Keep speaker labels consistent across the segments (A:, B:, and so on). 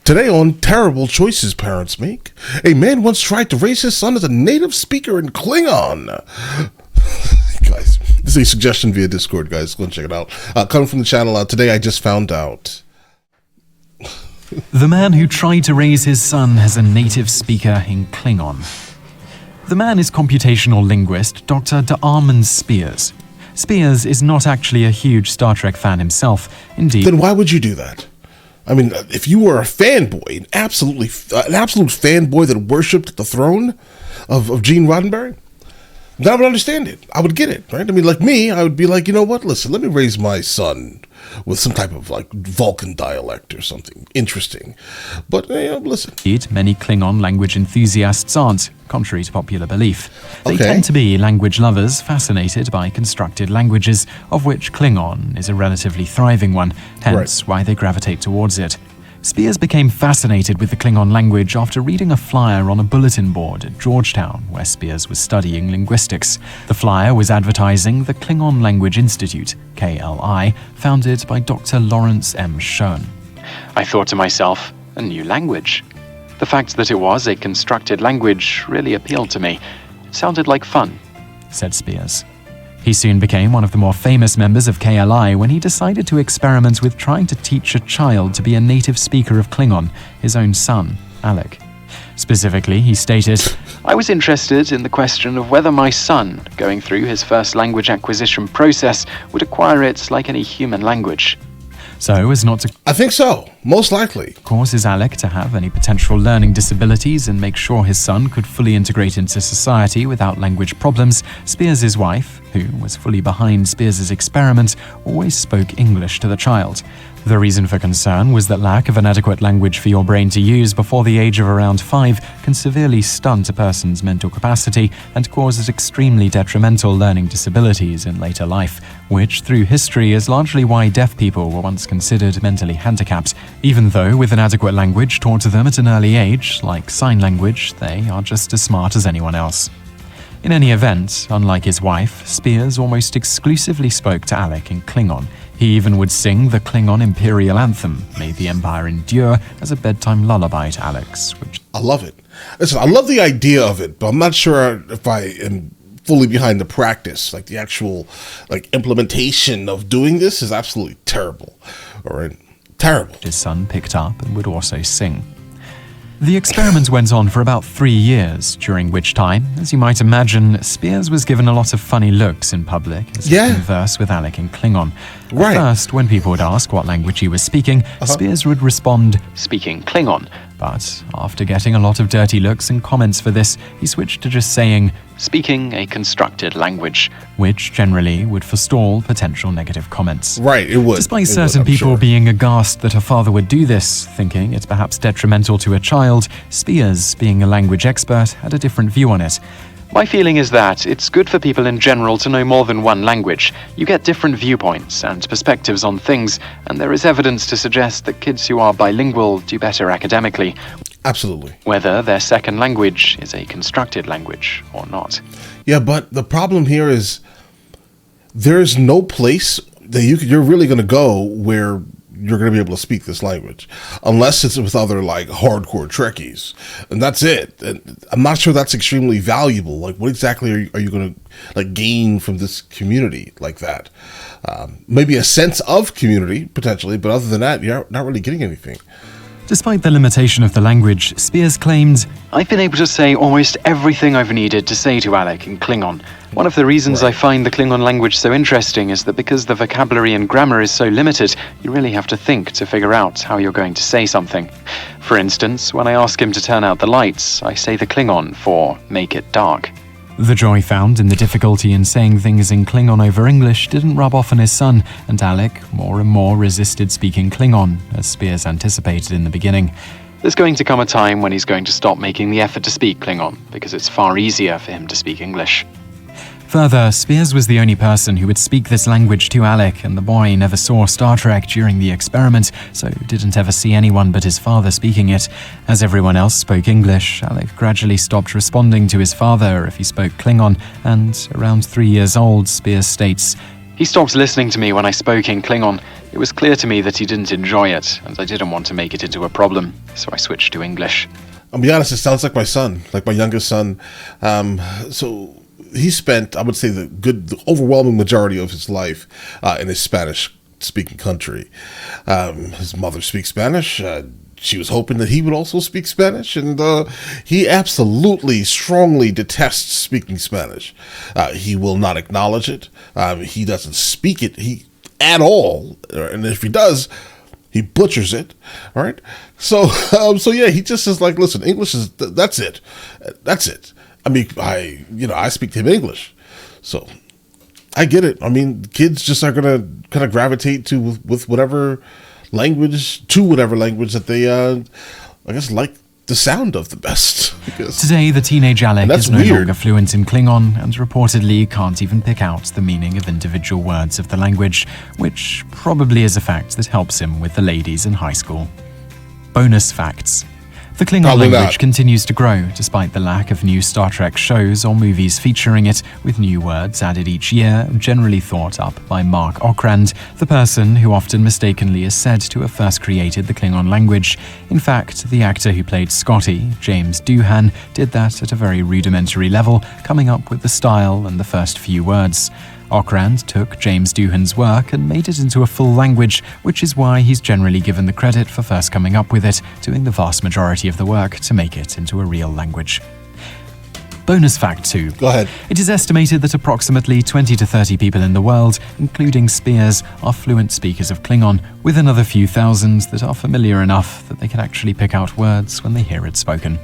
A: Today on Terrible Choices Parents Make, a man once tried to raise his son as a native speaker in Klingon. Guys, this is a suggestion via Discord, guys. Go and check it out. Coming from the channel, today I just found out.
B: The man who tried to raise his son as a native speaker in Klingon. The man is computational linguist Dr. D'Armand Spears. Spears is not actually a huge Star Trek fan himself. Indeed.
A: Then why would you do that? I mean, if you were a fanboy, an absolute fanboy that worshipped the throne of Gene Roddenberry, then I would understand it. I would get it, right? I mean, like me, I would be like, you know what? Listen, let me raise my son with some type of like Vulcan dialect or something interesting. But listen.
B: Indeed, many Klingon language enthusiasts aren't, contrary to popular belief. They
A: Okay.
B: tend to be language lovers fascinated by constructed languages, of which Klingon is a relatively thriving one, hence why they gravitate towards it. Spears became fascinated with the Klingon language after reading a flyer on a bulletin board at Georgetown, where Spears was studying linguistics. The flyer was advertising the Klingon Language Institute, KLI, founded by Dr. Lawrence M. Schoen. I thought to myself, a new language. The fact that it was a constructed language really appealed to me. It sounded like fun, said Spears. He soon became one of the more famous members of KLI when he decided to experiment with trying to teach a child to be a native speaker of Klingon, his own son, Alec. Specifically, he stated, I was interested in the question of whether my son, going through his first language acquisition process, would acquire it like any human language. So as not to
A: I think so, most likely.
B: causes Alec to have any potential learning disabilities and make sure his son could fully integrate into society without language problems, Spears' wife, who was fully behind Spears' experiment, always spoke English to the child. The reason for concern was that lack of an adequate language for your brain to use before the age of around 5 can severely stunt a person's mental capacity and causes extremely detrimental learning disabilities in later life, which through history is largely why deaf people were once considered mentally handicapped, even though with an adequate language taught to them at an early age, like sign language, they are just as smart as anyone else. In any event, unlike his wife, Spears almost exclusively spoke to Alec in Klingon. He even would sing the Klingon Imperial Anthem, May the Empire Endure, as a bedtime lullaby to Alex, which
A: I love it. Listen, I love the idea of it, but I'm not sure if I am fully behind the practice. Like the actual implementation of doing this is absolutely terrible. All right, terrible.
B: his son picked up and would also sing. The experiment went on for about 3 years, during which time, as you might imagine, Spears was given a lot of funny looks in public as he conversed with Alec in Klingon.
A: Right.
B: At first, when people would ask what language he was speaking, Spears would respond, speaking Klingon. But after getting a lot of dirty looks and comments for this, he switched to just saying, speaking a constructed language, which generally would forestall potential negative comments.
A: Right, it would.
B: Despite certain people being aghast that a father would do this, thinking it's perhaps detrimental to a child, Spears, being a language expert, had a different view on it. My feeling is that it's good for people in general to know more than one language. You get different viewpoints and perspectives on things, and there is evidence to suggest that kids who are bilingual do better academically.
A: Absolutely.
B: Whether their second language is a constructed language or not.
A: Yeah, but the problem here is there's no place that you're really going to go where you're going to be able to speak this language, unless it's with other hardcore Trekkies, and that's it. And I'm not sure that's extremely valuable. Like, what exactly are you going to gain from this community like that? Maybe a sense of community potentially, but other than that, you're not really getting anything.
B: Despite the limitation of the language, Spears claimed, I've been able to say almost everything I've needed to say to Alec in Klingon. One of the reasons I find the Klingon language so interesting is that because the vocabulary and grammar is so limited, you really have to think to figure out how you're going to say something. For instance, when I ask him to turn out the lights, I say the Klingon for make it dark. The joy found in the difficulty in saying things in Klingon over English didn't rub off on his son, and Alec more and more resisted speaking Klingon, as Spears anticipated in the beginning. There's going to come a time when he's going to stop making the effort to speak Klingon, because it's far easier for him to speak English. Further, Spears was the only person who would speak this language to Alec, and the boy never saw Star Trek during the experiment, so didn't ever see anyone but his father speaking it. As everyone else spoke English, Alec gradually stopped responding to his father if he spoke Klingon, and around 3 years old, Spears states, He stopped listening to me when I spoke in Klingon. It was clear to me that he didn't enjoy it, and I didn't want to make it into a problem, so I switched to English.
A: I'll be honest, it sounds like my son, like my youngest son. So he spent, I would say, the overwhelming majority of his life in a Spanish-speaking country. His mother speaks Spanish. She was hoping that he would also speak Spanish, and he absolutely, strongly detests speaking Spanish. He will not acknowledge it. He doesn't speak it at all, and if he does, he butchers it. All right, so yeah, he just is like, listen, English is that's it. I mean, I speak to him English, so I get it. I mean, kids just are gonna kind of gravitate to with whatever language that they I guess like the sound of the best.
B: Today, the teenage Alec is no
A: weird.
B: longer fluent in Klingon and reportedly can't even pick out the meaning of individual words of the language, which probably is a fact that helps him with the ladies in high school. Bonus facts. The Klingon
A: Probably
B: language
A: not.
B: continues to grow despite the lack of new Star Trek shows or movies featuring it, with new words added each year, generally thought up by Mark Okrand, the person who often mistakenly is said to have first created the Klingon language. In fact, the actor who played Scotty, James Doohan, did that at a very rudimentary level, coming up with the style and the first few words. Okrand took James Doohan's work and made it into a full language, which is why he's generally given the credit for first coming up with it, doing the vast majority of the work to make it into a real language. Bonus fact 2.
A: Go ahead.
B: It is estimated that approximately 20 to 30 people in the world, including Spears, are fluent speakers of Klingon, with another few thousand that are familiar enough that they can actually pick out words when they hear it spoken.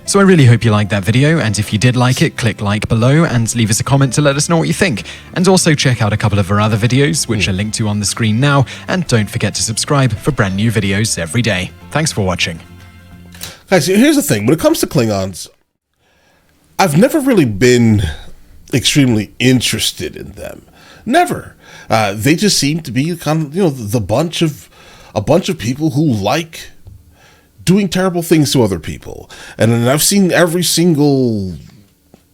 B: So I really hope you liked that video, and if you did like it, click like below and leave us a comment to let us know what you think. And also check out a couple of our other videos, which are linked to on the screen now, and don't forget to subscribe for brand new videos every day. Thanks for watching.
A: Guys, here's the thing. When it comes to Klingons, I've never really been extremely interested in them. Never. They just seem to be kind of, a bunch of people who like doing terrible things to other people. And then I've seen every single,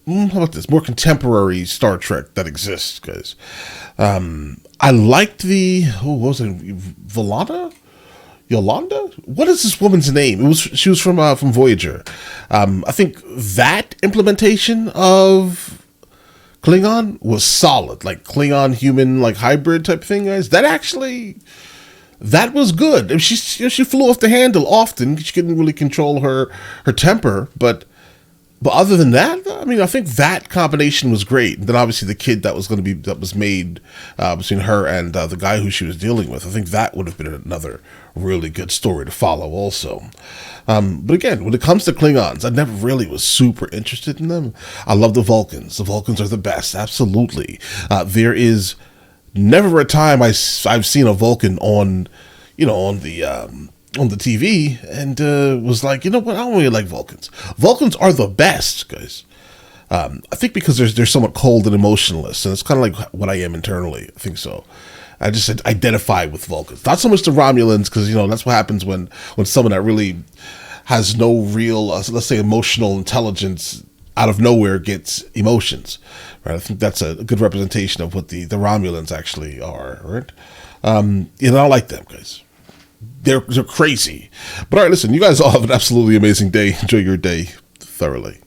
A: how about this, more contemporary Star Trek that exists, guys. I liked what was it, Yolanda? What is this woman's name? She was from Voyager. I think that implementation of Klingon was solid, like Klingon human, like hybrid type thing, guys. That was good. I mean, she flew off the handle often. She couldn't really control her temper, but other than that, I mean, I think that combination was great. And then obviously the kid that was made between her and the guy who she was dealing with, I think that would have been another really good story to follow also. But again, when it comes to Klingons, I never really was super interested in them. I love the Vulcans. The Vulcans are the best, absolutely. There is never a time I've seen a Vulcan on the TV and was like, you know what, I don't really like Vulcans. Vulcans are the best, guys. I think because they're somewhat cold and emotionless, and it's kind of like what I am internally. I think so. I just identify with Vulcans, not so much the Romulans, because that's what happens when someone that really has no real, let's say, emotional intelligence out of nowhere gets emotions, right? I think that's a good representation of what the Romulans actually are, right? I like them, guys. They're crazy. But all right, listen, you guys all have an absolutely amazing day. Enjoy your day thoroughly.